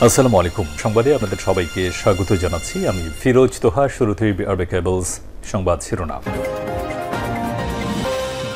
আসসালামু আলাইকুম। সংবাদে আপনাদের সবাইকে স্বাগত জানাচ্ছি। আমি ফিরোজ তোহা। শুরুতেই আরবে কেবলস সংবাদ শিরোনাম।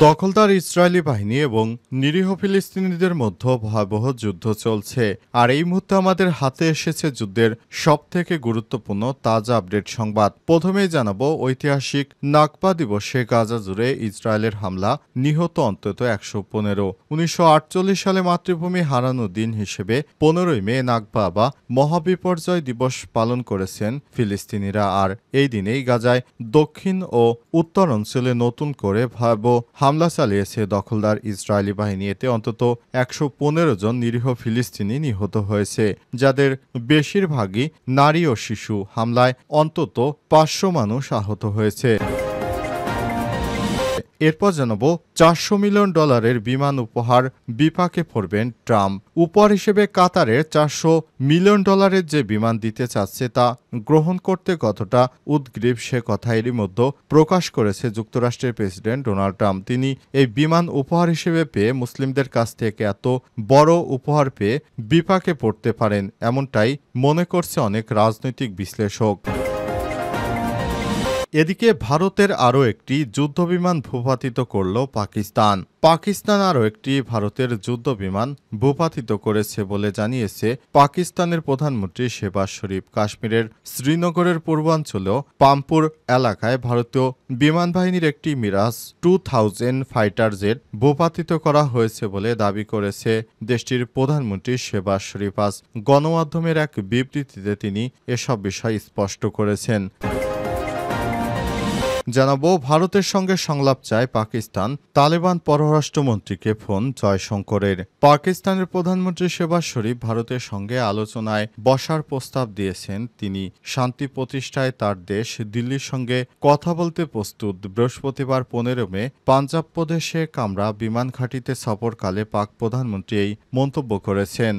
দখলদার ইসরায়েলি বাহিনী এবং নিরীহ ফিলিস্তিনিদের মধ্যে ভয়াবহ যুদ্ধ চলছে। আর এই মুহূর্তে আমাদের হাতে এসেছে যুদ্ধের সবথেকে গুরুত্বপূর্ণ তাজা আপডেট সংবাদ। প্রথমেই জানাবো ঐতিহাসিক নাকবা দিবসে গাজা জুড়ে ইসরায়েলের হামলা, নিহত অন্তত ১১৫। ১৯৪৮ সালে মাতৃভূমি হারানোর দিন হিসেবে ১৫ই মে নাকবা বা মহাবিপর্যয় দিবস পালন করেছেন ফিলিস্তিনিরা। আর এই দিনেই গাজায় দক্ষিণ ও উত্তর অঞ্চলে নতুন করে ভয়াবহ হামলা চালিয়েছে দখলদার ইসরায়েলি বাহিনী। এতে অন্তত ১১৫ জন নিরীহ ফিলিস্তিনি নিহত হয়েছে, যাদের বেশিরভাগই নারী ও শিশু। হামলায় অন্তত ৫০০ মানুষ আহত হয়েছে। এরপর জানাবো $৪০০ মিলিয়ন বিমান উপহার বিপাকে পড়বেন ট্রাম্প। উপহার হিসেবে কাতারের $৪০০ মিলিয়ন যে বিমান দিতে চাচ্ছে তা গ্রহণ করতে কতটা উদগ্রীব সে কথা এরই মধ্যে প্রকাশ করেছে যুক্তরাষ্ট্রের প্রেসিডেন্ট ডোনাল্ড ট্রাম্প। তিনি এই বিমান উপহার হিসেবে পেয়ে মুসলিমদের কাছ থেকে এত বড় উপহার পেয়ে বিপাকে পড়তে পারেন, এমনটাই মনে করছে অনেক রাজনৈতিক বিশ্লেষক। এদিকে ভারতের আরও একটি যুদ্ধবিমান ভূপাতিত করল পাকিস্তান। পাকিস্তান আরও একটি ভারতের যুদ্ধবিমান ভূপাতিত করেছে বলে জানিয়েছে পাকিস্তানের প্রধানমন্ত্রী শেহবাজ শরীফ। কাশ্মীরের শ্রীনগরের পূর্বাঞ্চলেও পামপুর এলাকায় ভারতীয় বিমান বাহিনীর একটি মিরাজ 2000 ফাইটার জেট ভূপাতিত করা হয়েছে বলে দাবি করেছে দেশটির প্রধানমন্ত্রী শেহবাজ শরীফ। আজ গণমাধ্যমের এক বিবৃতিতে তিনি এসব বিষয় স্পষ্ট করেছেন। জানাবো ভারতের সঙ্গে সংলাপ চায় পাকিস্তান। তালেবান পররাষ্ট্রমন্ত্রীকে ফোন জয়শঙ্করের। পাকিস্তানের প্রধানমন্ত্রী শেহবাজ শরীফ ভারতের সঙ্গে আলোচনায় বসার প্রস্তাব দিয়েছেন। তিনি শান্তি প্রতিষ্ঠায় তার দেশ দিল্লির সঙ্গে কথা বলতে প্রস্তুত। বৃহস্পতিবার ১৫ মে পাঞ্জাব প্রদেশে কামরা বিমান ঘাঁটিতে সফরকালে পাক প্রধানমন্ত্রী এই মন্তব্য করেছেন।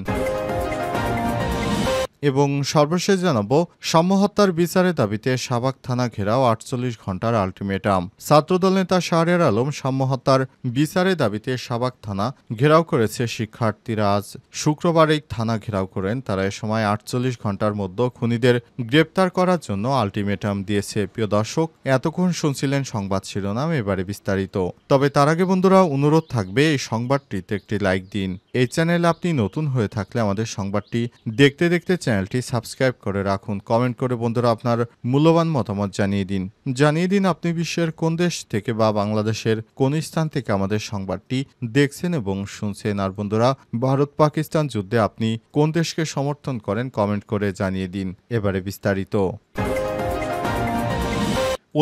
এবং সর্বশেষ জানাবো সাম্যহত্যার বিচারের দাবিতে শাহবাগ থানা ঘেরাও ৪৮ ঘন্টার আলটিমেটাম। ছাত্রদল নেতা শাহরিয়ার আলম সাম্যহত্যার বিচারের দাবিতে শাহবাগ থানা ঘেরাও করেছে। শিক্ষার্থীরা আজ শুক্রবার এই থানা ঘেরাও করেন। তারা এ সময় ৪৮ ঘন্টার মধ্যে খুনিদের গ্রেপ্তার করার জন্য আলটিমেটাম দিয়েছে। প্রিয় দর্শক, এতক্ষণ শুনছিলেন সংবাদ শিরোনাম, এবারে বিস্তারিত। তবে তার আগে বন্ধুরা অনুরোধ থাকবে এই সংবাদটিতে একটি লাইক দিন। এই চ্যানেলে আপনি নতুন হয়ে থাকলে আমাদের সংবাদটি দেখতে দেখতে চ্যানেলটি সাবস্ক্রাইব করে রাখুন। কমেন্ট করে বন্ধুরা আপনার মূল্যবান মতামত জানিয়ে দিন আপনি বিশ্বের কোন দেশ থেকে বা বাংলাদেশের কোন স্থান থেকে আমাদের সংবাদটি দেখছেন এবং শুনছেন। আর বন্ধুরা, ভারত পাকিস্তান যুদ্ধে আপনি কোন দেশকে সমর্থন করেন কমেন্ট করে জানিয়ে দিন। এবারে বিস্তারিত।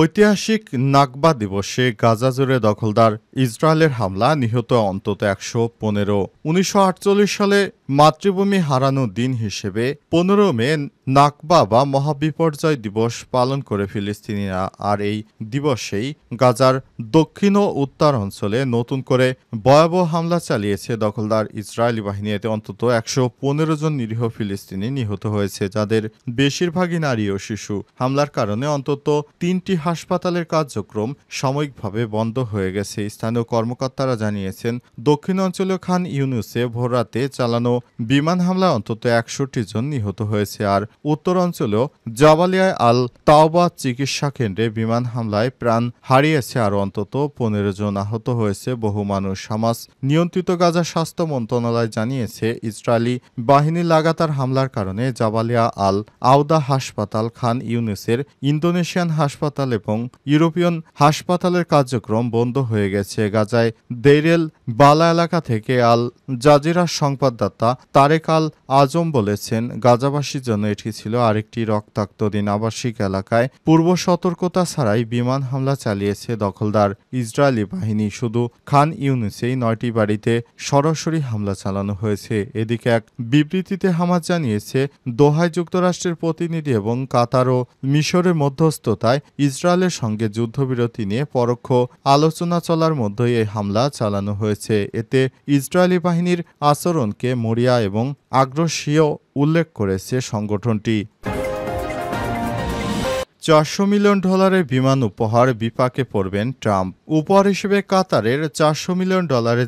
ঐতিহাসিক নাকবা দিবসে গাজা জুড়ে দখলদার ইসরায়েলের হামলা, নিহত অন্তত ১১৫। ১৯৪৮ সালে মাতৃভূমি হারানোর দিন হিসেবে ১৫ মে নাকবা বা মহাবিপর্যয় দিবস পালন করে ফিলিস্তিনিরা। আর এই দিবসেই গাজার দক্ষিণ ও উত্তর অঞ্চলে নতুন করে ভয়াবহ হামলা চালিয়েছে দখলদার ইসরায়েলি বাহিনী। এতে অন্তত ১১৫ জন নিরীহ ফিলিস্তিনি নিহত হয়েছে, যাদের বেশিরভাগই নারী ও শিশু। হামলার কারণে অন্তত ৩টি হাসপাতালের কার্যক্রম সাময়িকভাবে বন্ধ হয়ে গেছে। স্থানীয় কর্মকর্তারা জানিয়েছেন, দক্ষিণ অঞ্চলীয় খান ইউনুসে ভোররাতে চালানো বিমান হামলায় অন্তত ৬১ জন নিহত হয়েছে। আর উত্তর অঞ্চলেও জাবালিয়ায় আল তাওবা চিকিৎসা কেন্দ্রে বিমান হামলায় প্রাণ হারিয়েছে আরও অন্তত ১৫ জন। আহত হয়েছে বহু মানুষ। হামাস নিয়ন্ত্রিত গাজা স্বাস্থ্য মন্ত্রণালয় জানিয়েছে, ইসরায়েলি বাহিনীর লাগাতার হামলার কারণে জাবালিয়া আল আওদা হাসপাতাল, খান ইউনুসের ইন্দোনেশিয়ান হাসপাতাল এবং ইউরোপিয়ান হাসপাতালের কার্যক্রম বন্ধ হয়ে গেছে। গাজায় দেইরেল বালা এলাকা থেকে আল জাজিরার সংবাদদাতা তারেক আল আজম বলেছেন, গাজাবাসীর জন্য এটি ছিল আরেকটি রক্তাক্ত দিন। আবাসিক এলাকায় পূর্ব সতর্কতা ছাড়াই বিমান হামলা চালিয়েছে দখলদার ইসরায়েলি বাহিনী। শুধু খান ইউনুসেই ৯টি বাড়িতে সরাসরি হামলা চালানো হয়েছে। এদিকে এক বিবৃতিতে হামাস জানিয়েছে, দোহায় যুক্তরাষ্ট্রের প্রতিনিধি এবং কাতার ও মিশরের মধ্যস্থতায় ইসরায়েলের সঙ্গে যুদ্ধবিরতি নিয়ে পরোক্ষ আলোচনা চলার মধ্যেই এই হামলা চালানো হয়েছে। এতে ইসরায়েলি বাহিনীর আচরণকে মরিয়া এবং আগ্রাসীয় উল্লেখ করেছে সংগঠনটি। $400 মিলিয়ন বিমান উপহার বিপাকে পড়বেন ট্রাম্প। উপহার হিসেবে কাতারের $400 মিলিয়ন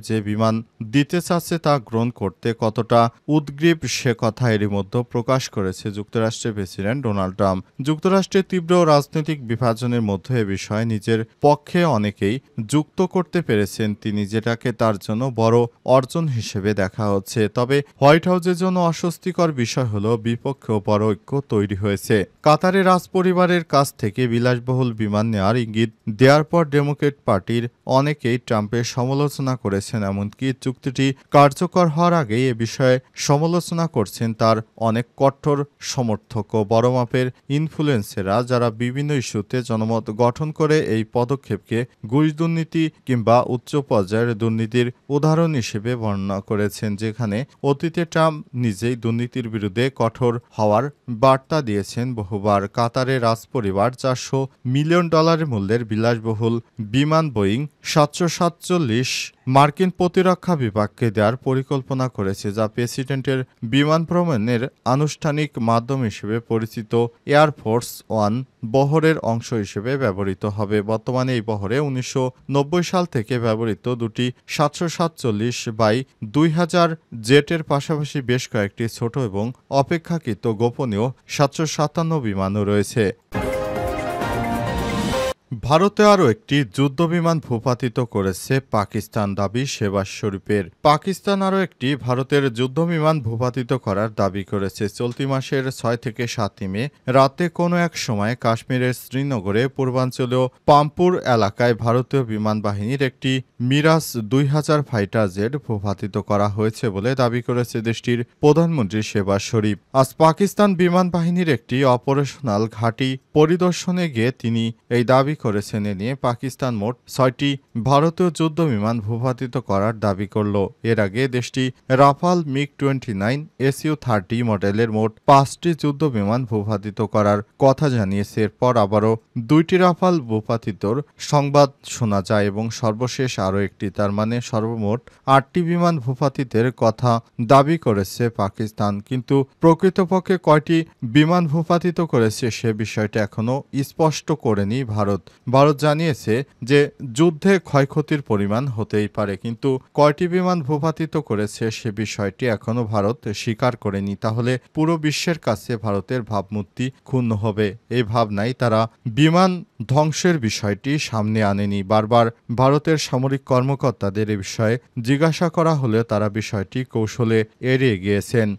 যে বিমান দিতে চাচ্ছে তা গ্রহণ করতে কতটা উদগ্রীব সে কথা এরই মধ্যে প্রকাশ করেছে যুক্তরাষ্ট্রের প্রেসিডেন্ট ডোনাল্ড ট্রাম্প। যুক্তরাষ্ট্রের তীব্র রাজনৈতিক বিভাজনের মধ্যে এ বিষয়ে নিজের পক্ষে অনেকেই যুক্ত করতে পেরেছেন তিনি, যেটাকে তার জন্য বড় অর্জন হিসেবে দেখা হচ্ছে। তবে হোয়াইট হাউসের জন্য অস্বস্তিকর বিষয় হলো বিপক্ষেও বড় ঐক্য তৈরি হয়েছে। কাতারের রাজপরিবারের কাছ থেকে বিলাসবহুল বিমান নেওয়ার ইঙ্গিত দেওয়ার পর ডেমোক্রেট পার্টির অনেকেই ট্রাম্পের সমালোচনা করেছেন, এমনকি চুক্তিটি কার্যকর হওয়ার আগেই এ বিষয়ে সমালোচনা করছেন তার অনেক কঠোর সমর্থক ও বড় মাপের ইনফ্লুয়েন্সাররা, যারা বিভিন্ন ইস্যুতে জনমত গঠন করে এই পদক্ষেপকে ঘুষ দুর্নীতি কিংবা উচ্চ পর্যায়ের দুর্নীতির উদাহরণ হিসেবে বর্ণনা করেছেন, যেখানে অতীতে ট্রাম্প নিজেই দুর্নীতির বিরুদ্ধে কঠোর হওয়ার বার্তা দিয়েছেন বহুবার। কাতারের রাজপরিবার $400 মিলিয়ন মূল্যের বিলাসবহুল বিমান বোয়িং 747 মার্কিন প্রতিরক্ষা বিভাগকে দেওয়ার পরিকল্পনা করেছে, যা প্রেসিডেন্টের বিমান ভ্রমণের আনুষ্ঠানিক মাধ্যম হিসেবে পরিচিত এয়ারফোর্স ওয়ান বহরের অংশ হিসেবে ব্যবহৃত হবে। বর্তমানে এই বহরে 1990 সাল থেকে ব্যবহৃত দুটি 747/2000 জেটের পাশাপাশি বেশ কয়েকটি ছোট এবং অপেক্ষাকৃত গোপনীয় 757 বিমানও রয়েছে। ভারতে আরও একটি যুদ্ধবিমান ভূপাতিত করেছে পাকিস্তান, দাবি শেহবাজ শরীফের। পাকিস্তান আরও একটি ভারতের যুদ্ধবিমান ভূপাতিত করার দাবি করেছে। চলতি মাসের 6 থেকে 7 মে রাতে কোনো এক সময় কাশ্মীরের শ্রীনগরে পূর্বাঞ্চলীয় পাম্পুর এলাকায় ভারতীয় বিমান বাহিনীর একটি মিরাজ 2000 ফাইটার জেট ভূপাতিত করা হয়েছে বলে দাবি করেছে দেশটির প্রধানমন্ত্রী শেহবাজ শরীফ। আজ পাকিস্তান বিমান বাহিনীর একটি অপারেশনাল ঘাঁটি পরিদর্শনে গিয়ে তিনি এই দাবি করেছেন। এ নিয়ে পাকিস্তান মোট 6টি ভারতীয় যুদ্ধ বিমান ভূপাতিত করার দাবি করল। এর আগে দেশটি রাফাল MiG-29 Su-30 মডেলের মোট 5টি যুদ্ধ বিমান ভূপাতিত করার কথা জানিয়েছে। এরপর আবারও 2টি রাফাল ভূপাতিতর সংবাদ শোনা যায় এবং সর্বশেষ আরও একটি, তার মানে সর্বমোট 8টি বিমান ভূপাতিতের কথা দাবি করেছে পাকিস্তান। কিন্তু প্রকৃতপক্ষে কয়টি বিমান ভূপাতিত করেছে সে বিষয়টা এখনও স্পষ্ট করেনি ভারত। ভারত জানিয়েছে যে যুদ্ধে ক্ষয়ক্ষতির পরিমাণ হতেই পারে, কিন্তু কয়টি বিমান ভূপাতিত করেছে সে বিষয়টি এখনও ভারত স্বীকার করেনি। তাহলে পুরো বিশ্বের কাছে ভারতের ভাবমূর্তি ক্ষুণ্ণ হবে। এই ভাবনায় তারা বিমান ধ্বংসের বিষয়টি সামনে আনেনি। বারবার ভারতের সামরিক কর্মকর্তাদের এ বিষয়ে জিজ্ঞাসা করা হলে তারা বিষয়টি কৌশলে এড়িয়ে গিয়েছেন।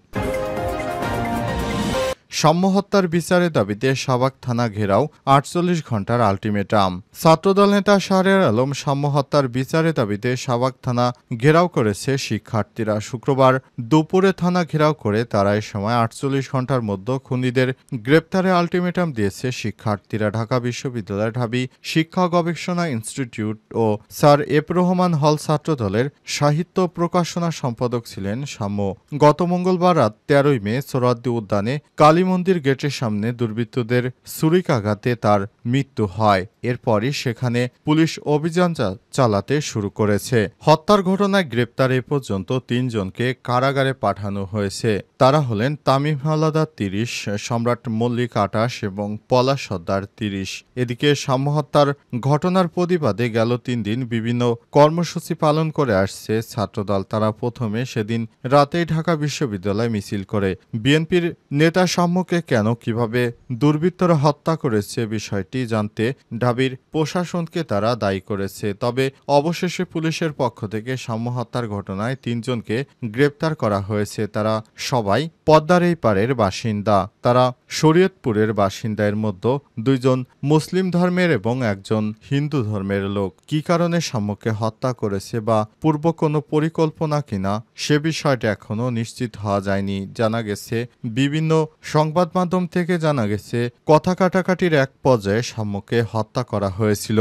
সাম্য হত্যার বিচারের দাবিতে শাহবাগ থানা ঘেরাও 48 ঘন্টার আলটিমেটাম। ছাত্রদল নেতা শাহরিয়ার আলম সাম্য হত্যার বিচারের দাবিতে শাহবাগ থানা ঘেরাও করেছে শিক্ষার্থীরা। শুক্রবার দুপুরে থানা ঘেরাও করে তারা এ সময় 48 ঘন্টার মধ্যে খুনিদের গ্রেপ্তারে আলটিমেটাম দিয়েছে শিক্ষার্থীরা। ঢাকা বিশ্ববিদ্যালয়ের ঢাবি শিক্ষা গবেষণা ইনস্টিটিউট ও স্যার এফ রহমান হল ছাত্রদলের সাহিত্য প্রকাশনা সম্পাদক ছিলেন সাম্য। গত মঙ্গলবার রাত 13 মে সোহরাওয়ার্দী উদ্যানে কালী মন্দির গেটের সামনে দুর্বৃত্তদের ছুরিকাঘাতে তার মৃত্যু হয়। এরপরই সেখানে পুলিশ অভিযান চালাতে শুরু করেছে। হত্যার ঘটনায় গ্রেপ্তার এ পর্যন্ত 3 জনকে কারাগারে পাঠানো হয়েছে। তারা হলেন তামিম হাওলাদার 30, সম্রাট মল্লিক 28 এবং পলাশ সর্দার 30। এদিকে সাম্য হত্যার ঘটনার প্রতিবাদে গেল 3 দিন বিভিন্ন কর্মসূচি পালন করে আসছে ছাত্রদল। তারা প্রথমে সেদিন রাতেই ঢাকা বিশ্ববিদ্যালয় মিছিল করে বিএনপির নেতা সাম্যকে কেন কিভাবে দুর্বৃত্তরা হত্যা করেছে বিষয়টি জানতে ঢাবির প্রশাসনকে তারা দায়ী করেছে। তবে অবশেষে পুলিশের পক্ষ থেকে সাম্য হত্যার ঘটনায় 3 জনকে গ্রেপ্তার করা হয়েছে। তারা সবাই পদ্মার এই পারের বাসিন্দা। তারা শরীয়তপুরের বাসিন্দা। এর মধ্যে 2 জন মুসলিম ধর্মের এবং 1 জন হিন্দু ধর্মের লোক। কী কারণে সাম্যকে হত্যা করেছে বা পূর্ব কোনো পরিকল্পনা কিনা সে বিষয়টা এখনও নিশ্চিত হওয়া যায়নি। জানা গেছে, বিভিন্ন সংবাদ মাধ্যম থেকে জানা গেছে কথা কাটাকাটির এক পর্যায়ে সাম্যকে হত্যা করা হয়েছিল।